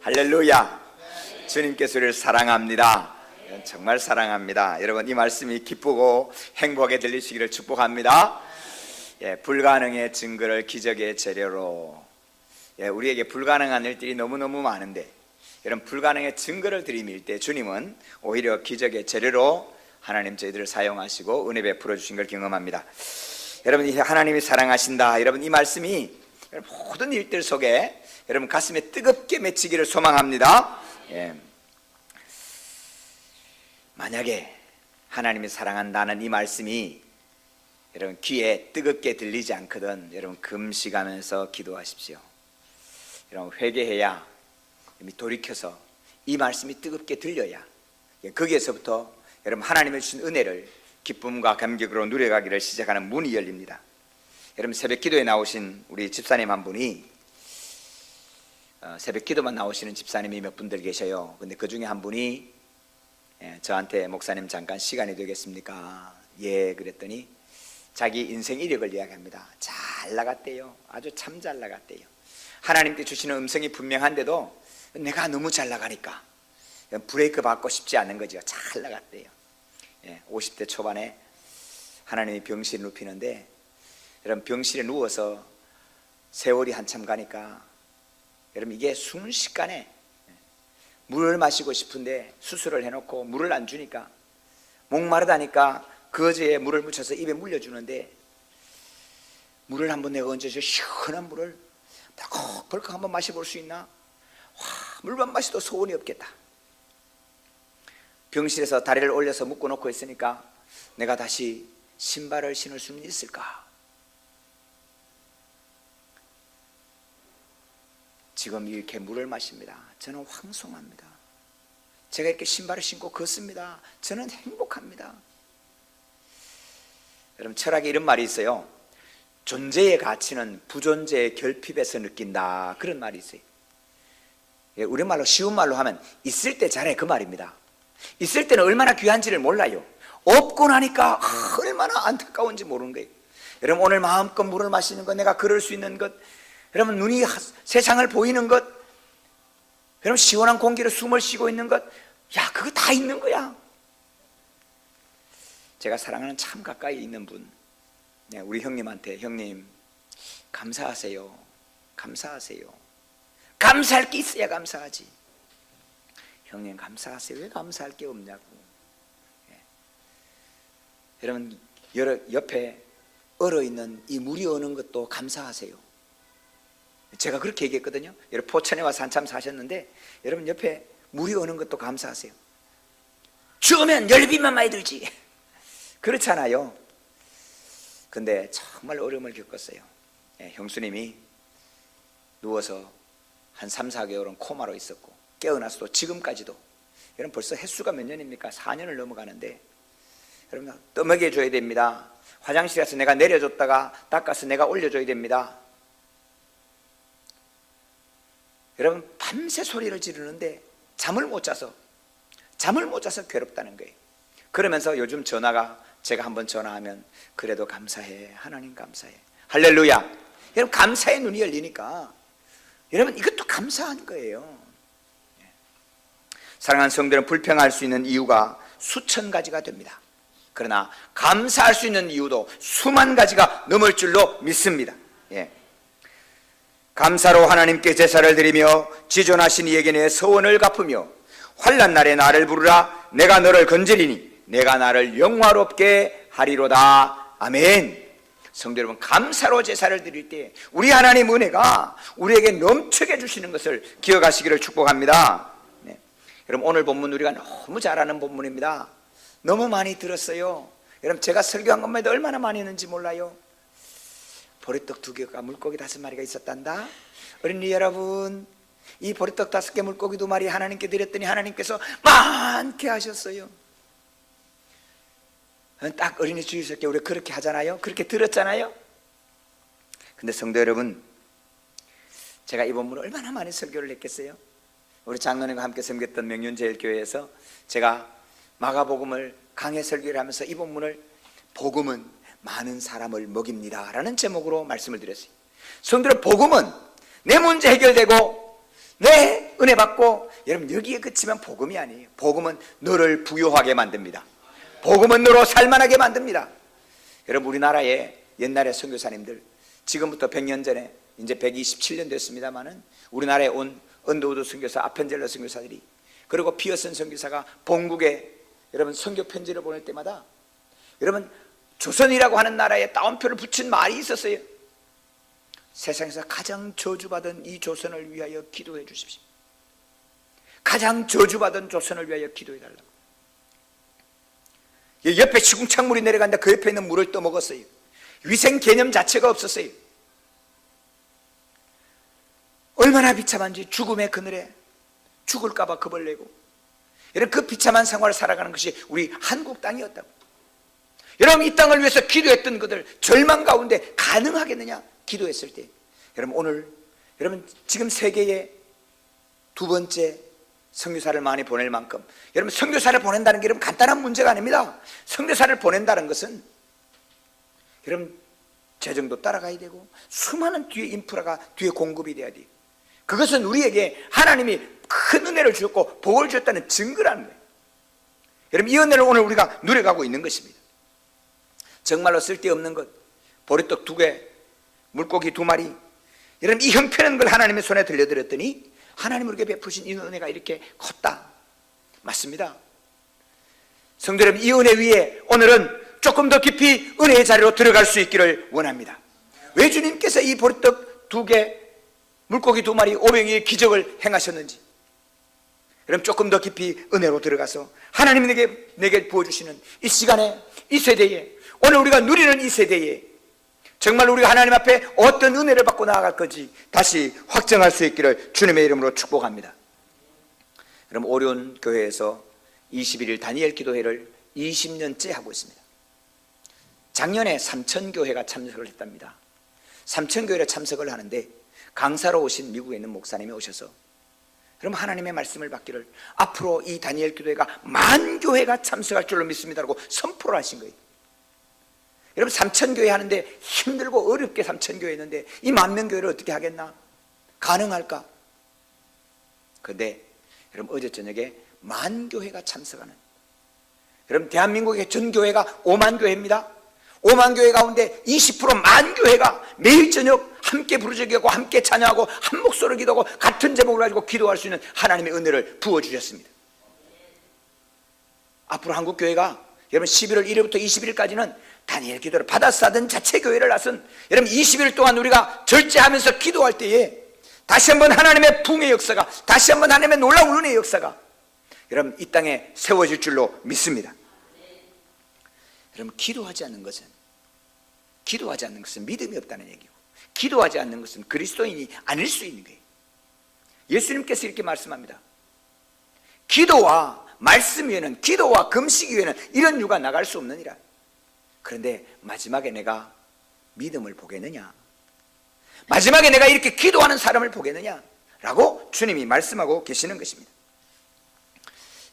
할렐루야. 주님께서 우리를 사랑합니다. 정말 사랑합니다. 여러분, 이 말씀이 기쁘고 행복하게 들리시기를 축복합니다. 불가능의 증거를 기적의 재료로. 우리에게 불가능한 일들이 너무너무 많은데, 여러분, 불가능의 증거를 드림일 때 주님은 오히려 기적의 재료로 하나님 저희들을 사용하시고 은혜 베풀어 주신 걸 경험합니다. 여러분, 하나님이 사랑하신다, 여러분, 이 말씀이 모든 일들 속에 여러분 가슴에 뜨겁게 맺히기를 소망합니다. 만약에 하나님이 사랑한다는 이 말씀이 여러분 귀에 뜨겁게 들리지 않거든, 여러분 금식하면서 기도하십시오. 여러분, 회개해야, 돌이켜서 이 말씀이 뜨겁게 들려야 거기에서부터 여러분 하나님의 주신 은혜를 기쁨과 감격으로 누려가기를 시작하는 문이 열립니다. 여러분, 새벽 기도에 나오신 우리 집사님 한 분이, 새벽 기도만 나오시는 집사님이 몇 분들 계셔요. 근데 그 중에 한 분이 저한테, 목사님 잠깐 시간이 되겠습니까? 예, 그랬더니 자기 인생 이력을 이야기합니다. 잘 나갔대요. 아주 참 잘 나갔대요. 하나님께 주시는 음성이 분명한데도 내가 너무 잘 나가니까 브레이크 받고 싶지 않은 거죠. 잘 나갔대요. 50대 초반에 하나님이 병실에 눕히는데, 여러분, 병실에 누워서 세월이 한참 가니까 여러분, 이게 순식간에 물을 마시고 싶은데 수술을 해놓고 물을 안 주니까, 목마르다니까 거즈에 물을 묻혀서 입에 물려주는데, 물을 한번 내가 얹어서 시원한 물을 벌컥 한번 마셔볼 수 있나? 와, 물만 마셔도 소원이 없겠다. 병실에서 다리를 올려서 묶어놓고 있으니까 내가 다시 신발을 신을 수는 있을까? 지금 이렇게 물을 마십니다. 저는 황송합니다. 제가 이렇게 신발을 신고 걷습니다. 저는 행복합니다. 여러분, 철학에 이런 말이 있어요. 존재의 가치는 부존재의 결핍에서 느낀다, 그런 말이 있어요. 우리말로, 쉬운 말로 하면 있을 때 잘해, 그 말입니다. 있을 때는 얼마나 귀한지를 몰라요. 없고 나니까 얼마나 안타까운지 모르는 거예요. 여러분, 오늘 마음껏 물을 마시는 것, 내가 걸을 수 있는 것, 여러분 눈이 세상을 보이는 것, 여러분 시원한 공기로 숨을 쉬고 있는 것, 야, 그거 다 있는 거야. 제가 사랑하는 참 가까이 있는 분, 우리 형님한테, 형님 감사하세요, 감사하세요. 감사할 게 있어야 감사하지. 형님 감사하세요. 왜 감사할 게 없냐고. 여러분, 옆에 얼어있는 이 물이 오는 것도 감사하세요. 제가 그렇게 얘기했거든요. 여러분, 포천에 와서 한참 사셨는데, 여러분 옆에 물이 오는 것도 감사하세요. 죽으면 열비만 많이 들지. 그렇잖아요. 근데 정말 어려움을 겪었어요. 형수님이 누워서 한 3, 4개월은 코마로 있었고, 깨어나서도 지금까지도, 여러분 벌써 횟수가 몇 년입니까? 4년을 넘어가는데, 여러분 떠먹여 줘야 됩니다. 화장실에서 내가 내려줬다가 닦아서 내가 올려줘야 됩니다. 여러분, 밤새 소리를 지르는데 잠을 못 자서 괴롭다는 거예요. 그러면서 요즘 전화가, 제가 한번 전화하면 그래도 감사해, 하나님 감사해, 할렐루야. 여러분, 감사의 눈이 열리니까 여러분 이것도 감사한 거예요. 사랑하는 성도들은 불평할 수 있는 이유가 수천 가지가 됩니다. 그러나 감사할 수 있는 이유도 수만 가지가 넘을 줄로 믿습니다. 감사로 하나님께 제사를 드리며 지존하신 이에게 내 서원을 갚으며 환난 날에 나를 부르라. 내가 너를 건지리니 내가 나를 영화롭게 하리로다. 아멘. 성도 여러분, 감사로 제사를 드릴 때 우리 하나님 은혜가 우리에게 넘치게 주시는 것을 기억하시기를 축복합니다. 여러분, 오늘 본문 우리가 너무 잘 아는 본문입니다. 너무 많이 들었어요. 여러분, 제가 설교한 것만 해도 얼마나 많이 했는지 몰라요. 보리떡 2개가 물고기 5마리가 있었단다. 어린이 여러분, 이 보리떡 5개 물고기 2마리 하나님께 드렸더니 하나님께서 많게 하셨어요. 딱 어린이 주일설 때 우리 그렇게 하잖아요. 그렇게 들었잖아요. 근데 성도 여러분, 제가 이 본문을 얼마나 많이 설교를 했겠어요. 우리 장로님과 함께 섬겼던 명륜제일교회에서 제가 마가복음을 강해 설교를 하면서 이 본문을 복음은 많은 사람을 먹입니다 라는 제목으로 말씀을 드렸어요. 성도들, 복음은 내 문제 해결되고 네, 은혜 받고. 여러분, 여기에 그치면 복음이 아니에요. 복음은 너를 부유하게 만듭니다. 복음은 너로 살만하게 만듭니다. 여러분, 우리나라에 옛날에 선교사님들, 지금부터 100년 전에 이제 127년 됐습니다마는 우리나라에 온 언더우드 선교사, 아펜젤러 선교사들이, 그리고 피어슨 선교사가 본국에 여러분 선교 편지를 보낼 때마다 여러분 조선이라고 하는 나라에 따옴표를 붙인 말이 있었어요. 세상에서 가장 저주받은 이 조선을 위하여 기도해 주십시오. 가장 저주받은 조선을 위하여 기도해 달라고. 옆에 시궁창물이 내려간다. 그 옆에 있는 물을 떠먹었어요. 위생 개념 자체가 없었어요. 얼마나 비참한지. 죽음의 그늘에 죽을까봐 겁을 내고, 여러분 그 비참한 생활을 살아가는 것이 우리 한국 땅이었다고. 여러분 이 땅을 위해서 기도했던 그들 절망 가운데 가능하겠느냐 기도했을 때, 여러분 오늘 여러분 지금 세계에 두 번째 선교사를 많이 보낼 만큼, 여러분 선교사를 보낸다는 게 여러분 간단한 문제가 아닙니다. 선교사를 보낸다는 것은 여러분 재정도 따라가야 되고 수많은 뒤에 인프라가 뒤에 공급이 돼야 돼요. 그것은 우리에게 하나님이 큰 은혜를 주셨고 복을 주셨다는 증거라는 거예요. 여러분 이 은혜를 오늘 우리가 누려가고 있는 것입니다. 정말로 쓸데없는 것, 보리떡 2개, 물고기 2마리, 여러분 이 형편한 걸 하나님의 손에 들려드렸더니 하나님 우리에게 베푸신 이 은혜가 이렇게 컸다. 맞습니다. 성도 여러분, 이 은혜 위에 오늘은 조금 더 깊이 은혜의 자리로 들어갈 수 있기를 원합니다. 왜 주님께서 이 보리떡 2개, 물고기 2마리, 500여의 기적을 행하셨는지, 여러분 조금 더 깊이 은혜로 들어가서 하나님이 내게 부어주시는 이 시간에, 이 세대에, 오늘 우리가 누리는 이 세대에 정말 우리가 하나님 앞에 어떤 은혜를 받고 나아갈 건지 다시 확정할 수 있기를 주님의 이름으로 축복합니다. 여러분 오륜 교회에서 21일 다니엘 기도회를 20년째 하고 있습니다. 작년에 삼천교회가 참석을 했답니다. 삼천교회에 참석을 하는데 강사로 오신 미국에 있는 목사님이 오셔서 그럼 하나님의 말씀을 받기를 앞으로 이 다니엘 기도회가 만 교회가 참석할 줄로 믿습니다라고 선포를 하신 거예요. 여러분 삼천교회 하는데 힘들고 어렵게 삼천교회 했는데 이 만명교회를 어떻게 하겠나? 가능할까? 그런데 여러분 어제 저녁에 만교회가 참석하는, 여러분 대한민국의 전교회가 5만 교회입니다. 5만 교회 가운데 20% 만교회가 매일 저녁 함께 부르짖고 함께 찬양하고 한 목소리로 기도하고 같은 제목을 가지고 기도할 수 있는 하나님의 은혜를 부어주셨습니다. 앞으로 한국교회가 여러분 11월 1일부터 20일까지는 다니엘 기도를 받아서 하던 자체 교회를 나선 여러분 20일 동안 우리가 절제하면서 기도할 때에 다시 한번 하나님의 붕의 역사가, 다시 한번 하나님의 놀라운 은혜의 역사가 여러분 이 땅에 세워질 줄로 믿습니다. 여러분 기도하지 않는 것은 믿음이 없다는 얘기고, 기도하지 않는 것은 그리스도인이 아닐 수 있는 거예요. 예수님께서 이렇게 말씀합니다. 기도와 말씀 위에는, 기도와 금식 위에는 이런 유가 나갈 수 없느니라. 그런데 마지막에 내가 믿음을 보겠느냐, 마지막에 내가 이렇게 기도하는 사람을 보겠느냐 라고 주님이 말씀하고 계시는 것입니다.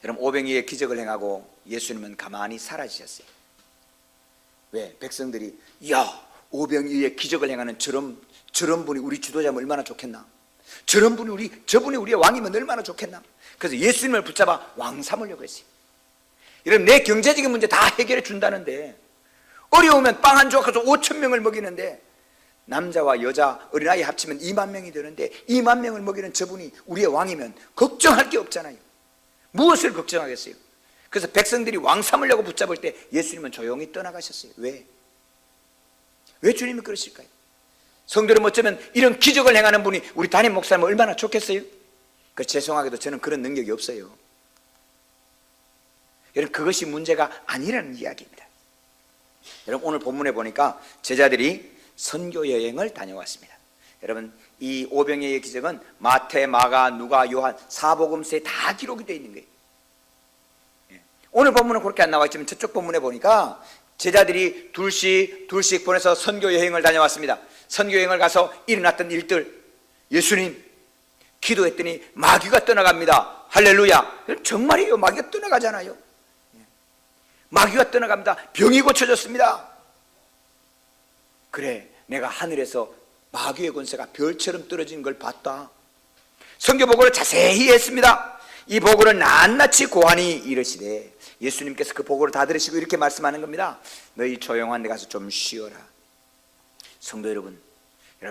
여러분 오병이의 기적을 행하고 예수님은 가만히 사라지셨어요. 왜? 백성들이 야 오병이의 기적을 행하는 저런 분이 우리 지도자면 얼마나 좋겠나, 저분이 우리의 왕이면 얼마나 좋겠나. 그래서 예수님을 붙잡아 왕 삼으려고 했어요. 여러분 내 경제적인 문제 다 해결해 준다는데, 어려우면 빵 한 조각 가서 5천 명을 먹이는데, 남자와 여자 어린아이 합치면 2만 명이 되는데 2만 명을 먹이는 저분이 우리의 왕이면 걱정할 게 없잖아요. 무엇을 걱정하겠어요? 그래서 백성들이 왕 삼으려고 붙잡을 때 예수님은 조용히 떠나가셨어요. 왜? 왜 주님이 그러실까요? 성도는 어쩌면 이런 기적을 행하는 분이 우리 담임 목사님은 얼마나 좋겠어요? 죄송하게도 저는 그런 능력이 없어요. 여러분 그것이 문제가 아니라는 이야기입니다. 여러분 오늘 본문에 보니까 제자들이 선교 여행을 다녀왔습니다. 여러분 이 오병이의 기적은 마태, 마가, 누가, 요한 사복음서에 다 기록이 되어 있는 거예요. 오늘 본문은 그렇게 안 나와 있지만 저쪽 본문에 보니까 제자들이 둘씩 보내서 선교 여행을 다녀왔습니다. 선교 여행을 가서 일어났던 일들, 예수님 기도했더니 마귀가 떠나갑니다. 할렐루야. 정말이에요. 마귀가 떠나가잖아요. 마귀가 떠나갑니다. 병이 고쳐졌습니다. 그래 내가 하늘에서 마귀의 권세가 별처럼 떨어지는 걸 봤다. 선교 보고를 자세히 했습니다. 이 보고를 낱낱이 고하니 이르시되, 예수님께서 그 보고를 다 들으시고 이렇게 말씀하는 겁니다. 너희 조용한 데 가서 좀 쉬어라. 성도 여러분,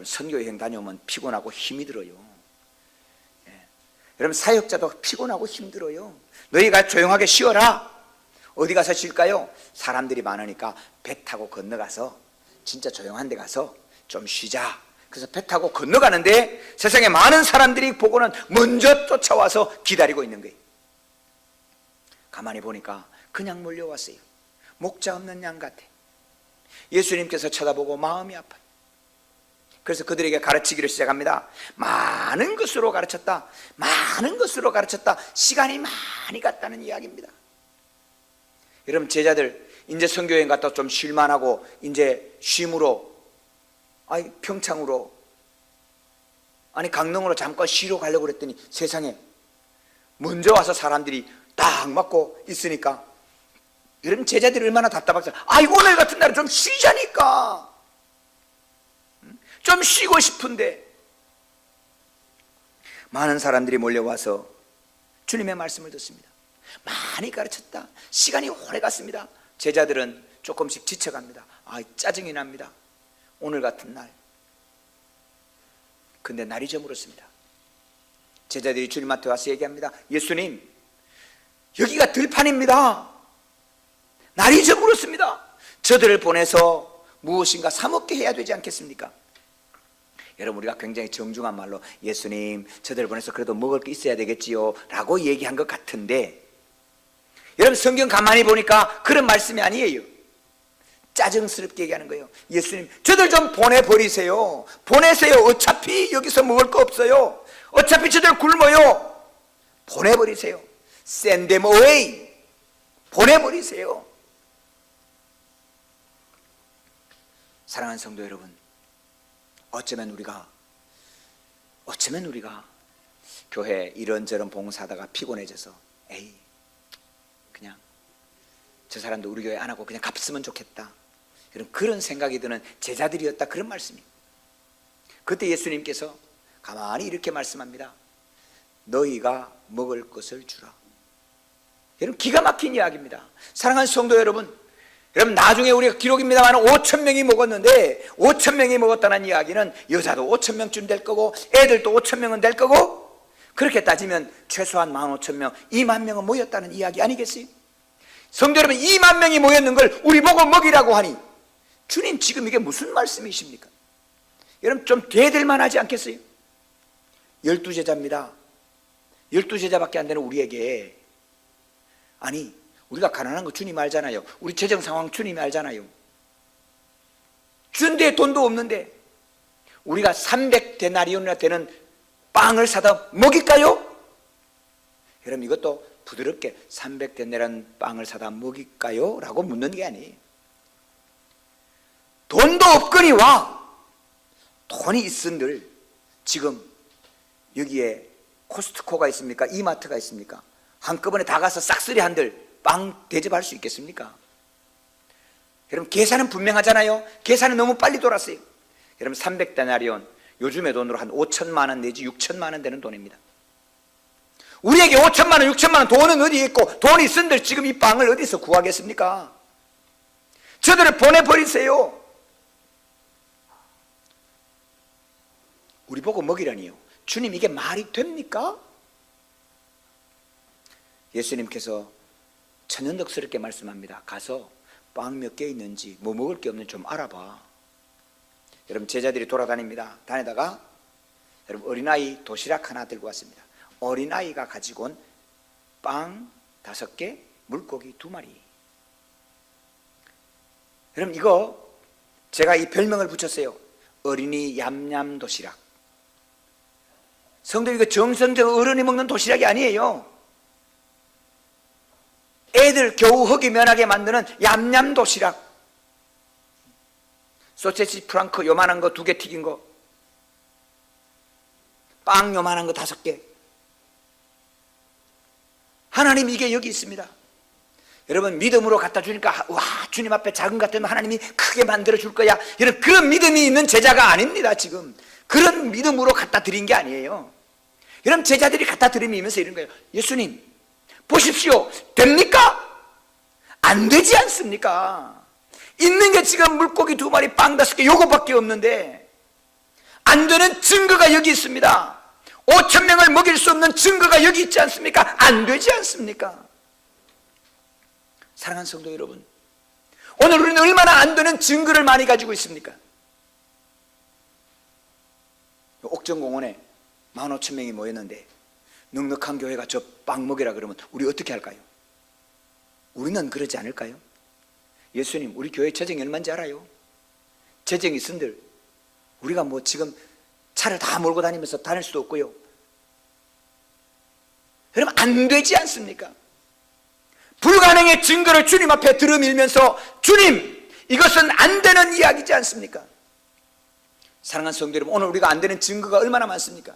선교 여행 다녀오면 피곤하고 힘이 들어요. 여러분, 사역자도 피곤하고 힘들어요. 너희가 조용하게 쉬어라. 어디 가서 쉴까요? 사람들이 많으니까 배 타고 건너가서 진짜 조용한 데 가서 좀 쉬자. 그래서 배 타고 건너가는데 세상에 많은 사람들이 보고는 먼저 쫓아와서 기다리고 있는 거예요. 가만히 보니까 그냥 몰려왔어요. 목자 없는 양 같아. 예수님께서 쳐다보고 마음이 아파요. 그래서 그들에게 가르치기를 시작합니다. 많은 것으로 가르쳤다. 많은 것으로 가르쳤다. 시간이 많이 갔다는 이야기입니다. 여러분, 제자들 이제 선교여행 갔다 좀 쉴만하고 이제 쉼으로, 아니 평창으로, 아니 강릉으로 잠깐 쉬러 가려고 그랬더니 세상에 먼저 와서 사람들이 딱 맞고 있으니까 여러분, 제자들이 얼마나 답답할까. 아이고, 오늘 같은 날은 좀 쉬자니까. 좀 쉬고 싶은데. 많은 사람들이 몰려와서 주님의 말씀을 듣습니다. 많이 가르쳤다. 시간이 오래 갔습니다. 제자들은 조금씩 지쳐갑니다. 짜증이 납니다. 오늘 같은 날. 근데 날이 저물었습니다. 제자들이 주님한테 와서 얘기합니다. 예수님, 여기가 들판입니다. 날이 저물었습니다. 저들을 보내서 무엇인가 사 먹게 해야 되지 않겠습니까? 여러분, 우리가 굉장히 정중한 말로 예수님, 저들을 보내서 그래도 먹을 게 있어야 되겠지요 라고 얘기한 것 같은데, 여러분, 성경 가만히 보니까 그런 말씀이 아니에요. 짜증스럽게 얘기하는 거예요. 예수님, 저들 좀 보내버리세요. 보내세요. 어차피 여기서 먹을 거 없어요. 어차피 저들 굶어요. 보내버리세요. Send them away. 보내버리세요. 사랑하는 성도 여러분, 어쩌면 우리가 교회 이런저런 봉사하다가 피곤해져서 에이, 그냥 저 사람도 우리 교회 안 하고 그냥 갔으면 좋겠다, 그런 생각이 드는 제자들이었다, 그런 말씀이에요. 그때 예수님께서 가만히 이렇게 말씀합니다. 너희가 먹을 것을 주라. 여러분, 기가 막힌 이야기입니다. 사랑하는 성도 여러분, 나중에 우리가 기록입니다만 5,000명이 먹었는데, 5,000명이 먹었다는 이야기는 여자도 5,000명쯤 될 거고 애들도 5,000명은 될 거고, 그렇게 따지면 최소한 15,000명, 2만 명은 모였다는 이야기 아니겠어요? 성도 여러분, 2만 명이 모였는 걸 우리 보고 먹이라고 하니 주님, 지금 이게 무슨 말씀이십니까? 여러분, 좀 대들만 하지 않겠어요? 12제자입니다. 12제자밖에 안 되는 우리에게, 아니, 우리가 가난한 거 주님 알잖아요. 우리 재정 상황 주님이 알잖아요. 주는데 돈도 없는데 우리가 300데나리온이나 되는 빵을 사다 먹일까요? 여러분, 이것도 부드럽게 300데나리온 빵을 사다 먹일까요? 라고 묻는 게 아니에요. 돈도 없거니와 돈이 있은들 지금 여기에 코스트코가 있습니까? 이마트가 있습니까? 한꺼번에 다 가서 싹쓸이 한들 빵 대접할 수 있겠습니까? 여러분, 계산은 분명하잖아요. 계산은 너무 빨리 돌았어요. 여러분, 300데나리온, 요즘의 돈으로 한 5천만 원 내지 6천만 원 되는 돈입니다. 우리에게 5천만 원, 6천만 원 돈은 어디에 있고, 돈이 있은들 지금 이 빵을 어디서 구하겠습니까? 저들을 보내버리세요. 우리 보고 먹이라니요. 주님, 이게 말이 됩니까? 예수님께서 천연덕스럽게 말씀합니다. 가서 빵 몇 개 있는지, 뭐 먹을 게 없는지 좀 알아봐. 여러분, 제자들이 돌아다닙니다. 다니다가 여러분, 어린아이 도시락 하나 들고 왔습니다. 어린아이가 가지고 온 빵 5개, 물고기 2마리. 여러분, 이거 제가 이 별명을 붙였어요. 어린이 얌얌 도시락. 성도, 이거 정성적 어른이 먹는 도시락이 아니에요. 애들 겨우 허기 면하게 만드는 얌얌 도시락. 소세지 프랑크 요만한 거 2개 튀긴 거, 빵 요만한 거 5개. 하나님, 이게 여기 있습니다. 여러분, 믿음으로 갖다 주니까 와, 주님 앞에 작은 것 같으면 하나님이 크게 만들어 줄 거야, 이런 그런 믿음이 있는 제자가 아닙니다. 지금 그런 믿음으로 갖다 드린 게 아니에요. 여러분, 제자들이 갖다 들이미면서 이런 거예요. 예수님 보십시오, 됩니까? 안 되지 않습니까? 있는 게 지금 물고기 2마리, 빵 5개, 요거밖에 없는데 안 되는 증거가 여기 있습니다. 5,000명을 먹일 수 없는 증거가 여기 있지 않습니까? 안 되지 않습니까? 사랑하는 성도 여러분, 오늘 우리는 얼마나 안 되는 증거를 많이 가지고 있습니까? 옥정공원에 15,000명이 모였는데 넉넉한 교회가 저 빵 먹이라 그러면 우리 어떻게 할까요? 우리는 그러지 않을까요? 예수님, 우리 교회 재정이 얼마인지 알아요? 재정이 있은들 우리가 뭐 지금 차를 다 몰고 다니면서 다닐 수도 없고요. 여러분, 안 되지 않습니까? 불가능의 증거를 주님 앞에 들어밀면서 주님, 이것은 안 되는 이야기지 않습니까? 사랑하는 성도 여러분, 오늘 우리가 안 되는 증거가 얼마나 많습니까?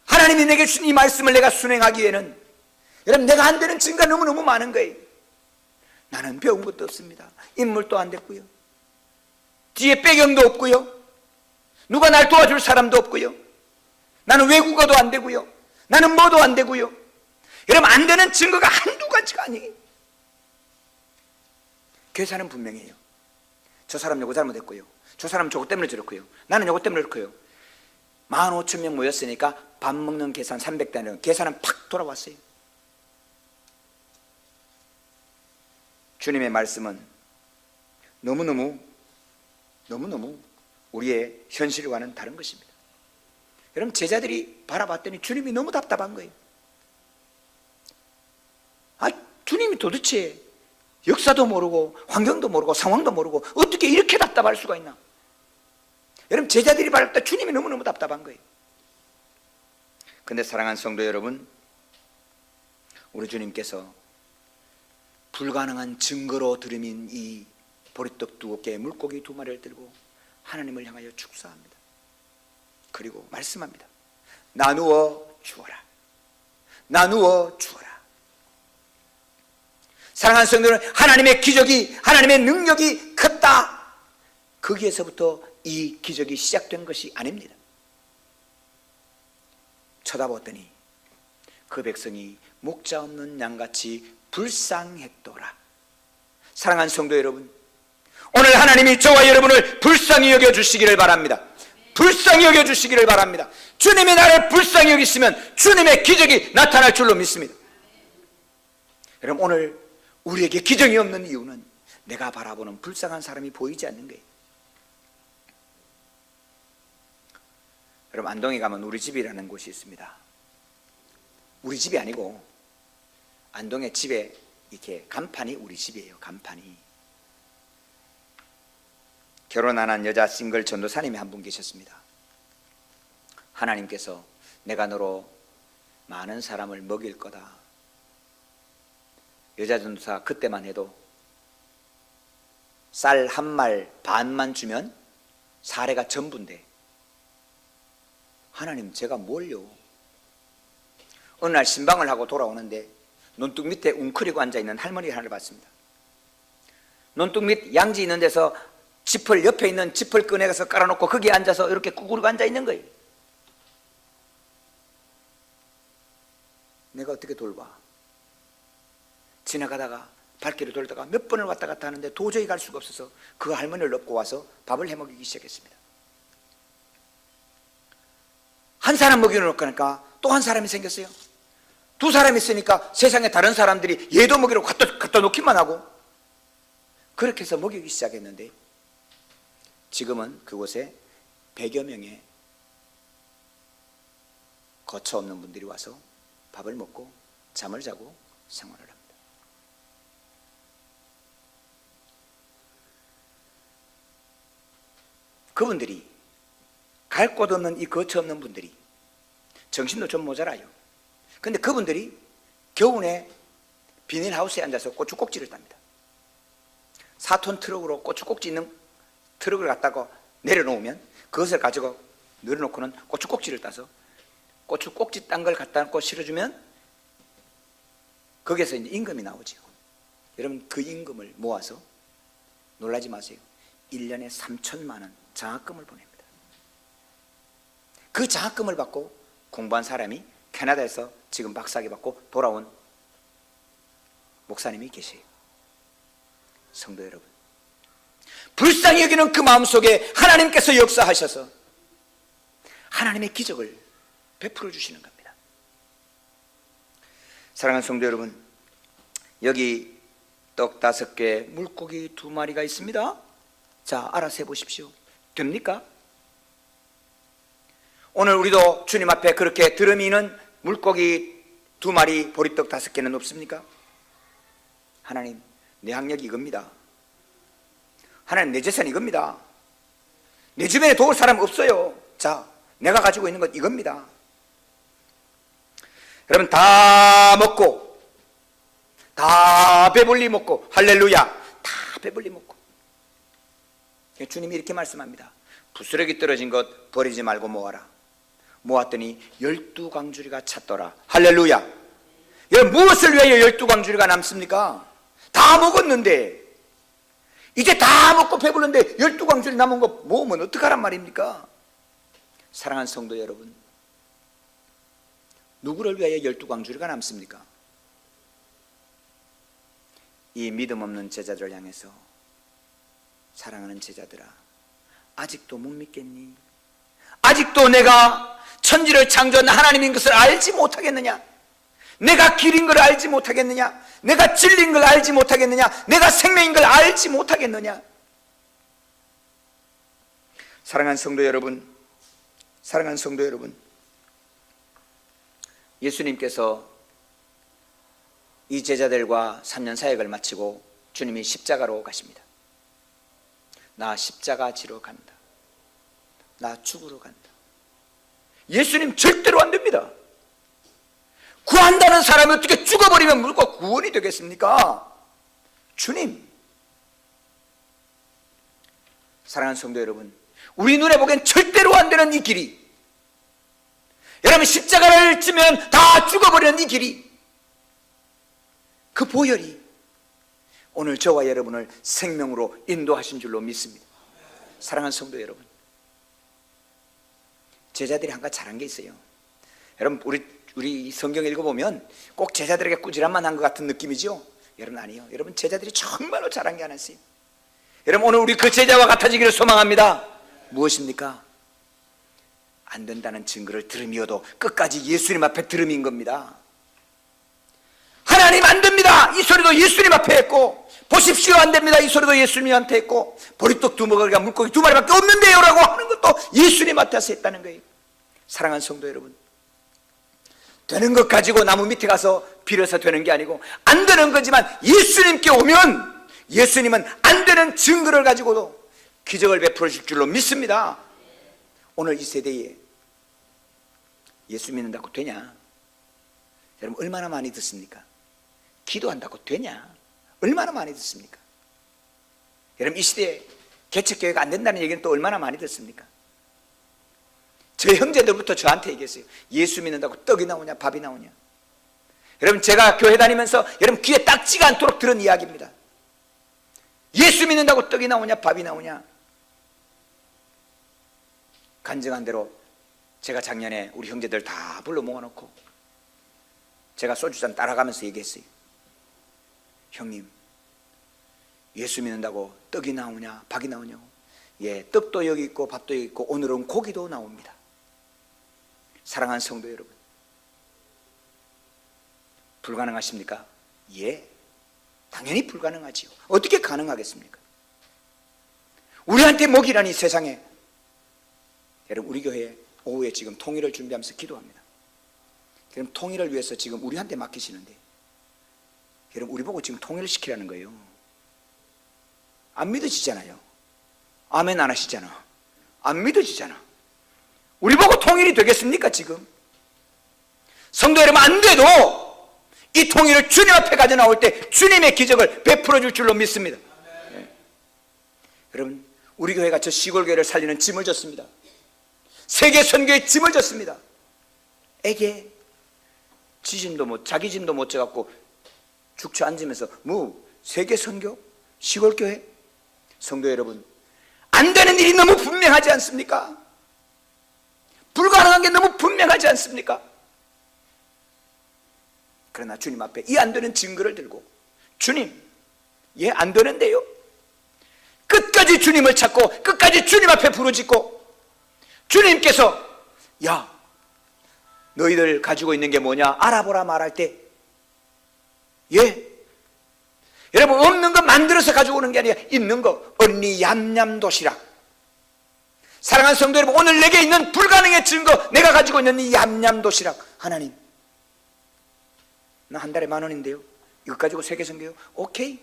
하나님이 내게 주신 이 말씀을 내가 순행하기에는, 여러분, 내가 안 되는 증거가 너무너무 많은 거예요. 나는 배운 것도 없습니다. 인물도 안 됐고요, 뒤에 배경도 없고요, 누가 날 도와줄 사람도 없고요, 나는 외국어도 안 되고요, 나는 뭐도 안 되고요. 여러분, 안 되는 증거가 한두 가지가 아니에요. 계산은 분명해요. 저 사람 요거 잘못했고요, 저 사람 저거 때문에 저렇고요, 나는 요거 때문에 그렇고요. 15,000명 모였으니까 밥 먹는 계산 300단위, 계산은 팍 돌아왔어요. 주님의 말씀은 너무너무 우리의 현실과는 다른 것입니다. 여러분, 제자들이 바라봤더니 주님이 너무 답답한 거예요. 주님이 도대체 역사도 모르고 환경도 모르고 상황도 모르고 어떻게 이렇게 답답할 수가 있나? 여러분, 제자들이 바랄 때 주님이 너무너무 답답한 거예요. 근데 사랑하는 성도 여러분, 우리 주님께서 불가능한 증거로 들이민 이 보리떡 2개의 물고기 2마리를 들고 하나님을 향하여 축사합니다. 그리고 말씀합니다. 나누어 주어라, 나누어 주어라. 사랑하는 성도는 하나님의 기적이, 하나님의 능력이 컸다, 거기에서부터 이 기적이 시작된 것이 아닙니다. 쳐다보았더니 그 백성이 목자 없는 양같이 불쌍했더라. 사랑하는 성도 여러분, 오늘 하나님이 저와 여러분을 불쌍히 여겨주시기를 바랍니다. 불쌍히 여겨주시기를 바랍니다. 주님이 나를 불쌍히 여기시면 주님의 기적이 나타날 줄로 믿습니다. 여러분, 오늘 우리에게 기적이 없는 이유는 내가 바라보는 불쌍한 사람이 보이지 않는 거예요. 여러분, 안동에 가면 우리 집이라는 곳이 있습니다. 우리 집이 아니고 안동의 집에 이렇게 간판이 우리 집이에요. 간판이. 결혼 안 한 여자 싱글 전도사님이 한 분 계셨습니다. 하나님께서 내가 너로 많은 사람을 먹일 거다. 여자 전도사 그때만 해도 쌀 한 말 반만 주면 사례가 전부인데, 하나님, 제가 뭘요? 어느 날 신방을 하고 돌아오는데 논둑 밑에 웅크리고 앉아있는 할머니 하나를 봤습니다. 논둑 밑 양지 있는 데서 짚을, 옆에 있는 짚을 꺼내서 깔아놓고 거기에 앉아서 이렇게 구부리고 앉아있는 거예요. 내가 어떻게 돌봐? 지나가다가 발길을 돌다가 몇 번을 왔다 갔다 하는데 도저히 갈 수가 없어서 그 할머니를 업고 와서 밥을 해먹이기 시작했습니다. 한 사람 먹여놓고 하니까 또 한 사람이 생겼어요. 2사람이 있으니까 세상에 다른 사람들이 얘도 먹이려고 갖다 놓기만 하고, 그렇게 해서 먹이기 시작했는데 지금은 그곳에 100여 명의 거처 없는 분들이 와서 밥을 먹고 잠을 자고 생활을 합니다. 그분들이, 갈 곳 없는 이 거처 없는 분들이 정신도 좀 모자라요. 근데 그분들이 겨우내 비닐하우스에 앉아서 고추꼭지를 땁니다. 4톤 트럭으로 고추꼭지 있는 트럭을 갖다가 내려놓으면 그것을 가지고 내려놓고는 고추꼭지를 따서 고추꼭지 딴 걸 갖다 놓고 실어주면 거기에서 이제 임금이 나오죠. 여러분, 그 임금을 모아서, 놀라지 마세요, 1년에 3,000만 원 장학금을 보냅니다. 그 장학금을 받고 공부한 사람이 캐나다에서 지금 박사학위 받고 돌아온 목사님이 계세요. 성도 여러분, 불쌍히 여기는 그 마음속에 하나님께서 역사하셔서 하나님의 기적을 베풀어 주시는 겁니다. 사랑하는 성도 여러분, 여기 떡 5개, 물고기 2마리가 있습니다. 자, 알아서 해보십시오. 됩니까? 오늘 우리도 주님 앞에 그렇게 드러미는 물고기 2마리, 보리떡 5개는 없습니까? 하나님, 내 학력이 이겁니다. 하나님, 내 재산이 이겁니다. 내 주변에 도울 사람 없어요. 자, 내가 가지고 있는 것 이겁니다. 여러분, 다 먹고, 다 배불리 먹고, 할렐루야, 다 배불리 먹고, 주님이 이렇게 말씀합니다. 부스러기 떨어진 것 버리지 말고 모아라. 모았더니 12광주리가 찼더라. 할렐루야. 여러분, 무엇을 위하여 12광주리가 남습니까? 다 먹었는데, 이제 다 먹고 배부른데 12광주리 남은 거 모으면 어떡하란 말입니까? 사랑하는 성도 여러분, 누구를 위하여 12광주리가 남습니까? 이 믿음 없는 제자들을 향해서, 사랑하는 제자들아, 아직도 못 믿겠니? 아직도 내가 천지를 창조한 하나님인 것을 알지 못하겠느냐? 내가 길인 걸 알지 못하겠느냐? 내가 진리인 걸 알지 못하겠느냐? 내가 생명인 걸 알지 못하겠느냐? 사랑하는 성도 여러분, 사랑하는 성도 여러분, 예수님께서 이 제자들과 3년 사역을 마치고 주님이 십자가로 가십니다. 나 십자가 지러 간다. 나 죽으러 간다. 예수님 절대로 안 됩니다. 구한다는 사람이 어떻게 죽어버리면 물과 구원이 되겠습니까? 주님. 사랑하는 성도 여러분, 우리 눈에 보기엔 절대로 안 되는 이 길이, 여러분 십자가를 지면 다 죽어버리는 이 길이, 그 보혈이 오늘 저와 여러분을 생명으로 인도하신 줄로 믿습니다. 사랑하는 성도 여러분, 제자들이 한 가지 잘한 게 있어요. 여러분, 우리 성경 읽어보면 꼭 제자들에게 꾸지람만 한 것 같은 느낌이죠? 여러분, 아니요. 여러분, 제자들이 정말로 잘한 게 하나 있어요. 여러분, 오늘 우리 그 제자와 같아지기를 소망합니다. 무엇입니까? 안 된다는 증거를 들으며도 끝까지 예수님 앞에 들음인 겁니다. 하나님 안 됩니다, 이 소리도 예수님 앞에 했고, 보십시오 안 됩니다, 이 소리도 예수님한테 했고, 보리떡 2마리가 물고기 2마리밖에 없는데요 라고 하는 것도 예수님 앞에서 했다는 거예요. 사랑하는 성도 여러분, 되는 것 가지고 나무 밑에 가서 빌어서 되는 게 아니고, 안 되는 거지만 예수님께 오면 예수님은 안 되는 증거를 가지고도 기적을 베풀어 줄 줄로 믿습니다. 오늘 이 세대에 예수 믿는다고 되냐? 여러분, 얼마나 많이 듣습니까? 기도한다고 되냐? 얼마나 많이 듣습니까? 여러분, 이 시대에 개척교회가 안 된다는 얘기는 또 얼마나 많이 듣습니까? 저 형제들부터 저한테 얘기했어요. 예수 믿는다고 떡이 나오냐 밥이 나오냐? 여러분, 제가 교회 다니면서 여러분 귀에 딱지가 않도록 들은 이야기입니다. 예수 믿는다고 떡이 나오냐 밥이 나오냐? 간증한 대로 제가 작년에 우리 형제들 다 불러 모아놓고 제가 소주잔 따라가면서 얘기했어요. 형님, 예수 믿는다고 떡이 나오냐 밥이 나오냐고. 예, 떡도 여기 있고 밥도 여기 있고 오늘은 고기도 나옵니다. 사랑하는 성도 여러분, 불가능하십니까? 예, 당연히 불가능하지요. 어떻게 가능하겠습니까? 우리한테 먹이라니 세상에. 여러분, 우리 교회 오후에 지금 통일을 준비하면서 기도합니다. 그럼 통일을 위해서 지금 우리한테 맡기시는데, 여러분, 우리 보고 지금 통일을 시키라는 거예요. 안 믿어지잖아요. 아멘 안 하시잖아. 안 믿어지잖아. 우리 보고 통일이 되겠습니까 지금? 성도 여러분, 안 돼도 이 통일을 주님 앞에 가져 나올 때 주님의 기적을 베풀어 줄 줄로 믿습니다. 네. 여러분, 우리 교회가 저 시골 교회를 살리는 짐을 졌습니다. 세계 선교에 짐을 졌습니다. 에게 자기 짐도 못 져갖고 죽쳐 앉으면서 세계 선교? 시골 교회? 성도 여러분, 안 되는 일이 너무 분명하지 않습니까? 불가능한 게 너무 분명하지 않습니까? 그러나 주님 앞에 이 안 되는 증거를 들고, 주님, 얘 안 되는데요? 끝까지 주님을 찾고 끝까지 주님 앞에 부르짖고, 주님께서 야, 너희들 가지고 있는 게 뭐냐 알아보라 말할 때, 여러분, 없는 거 만들어서 가지고 오는 게 아니라 있는 거, 언니 얌얌 도시락. 사랑하는 성도 여러분, 오늘 내게 있는 불가능의 증거, 내가 가지고 있는 이 얌얌 도시락. 하나님, 나 한 달에 10,000원인데요, 이것 가지고 세계 선교요? 오케이.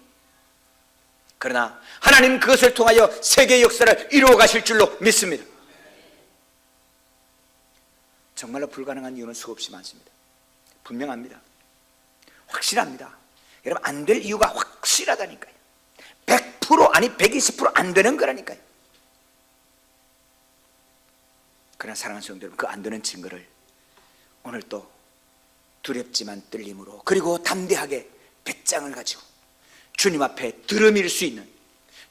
그러나 하나님 그것을 통하여 세계의 역사를 이루어 가실 줄로 믿습니다. 정말로 불가능한 이유는 수없이 많습니다. 분명합니다. 확실합니다. 여러분, 안 될 이유가 확실하다니까요. 100% 아니 120% 안 되는 거라니까요. 그러나 사랑하는 성도 여러분, 그 안 되는 증거를 오늘 또 두렵지만 떨림으로, 그리고 담대하게 배짱을 가지고 주님 앞에 들어밀 수 있는,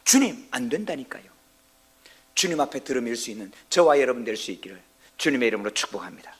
주님 안 된다니까요, 주님 앞에 들어밀 수 있는 저와 여러분 될 수 있기를 주님의 이름으로 축복합니다.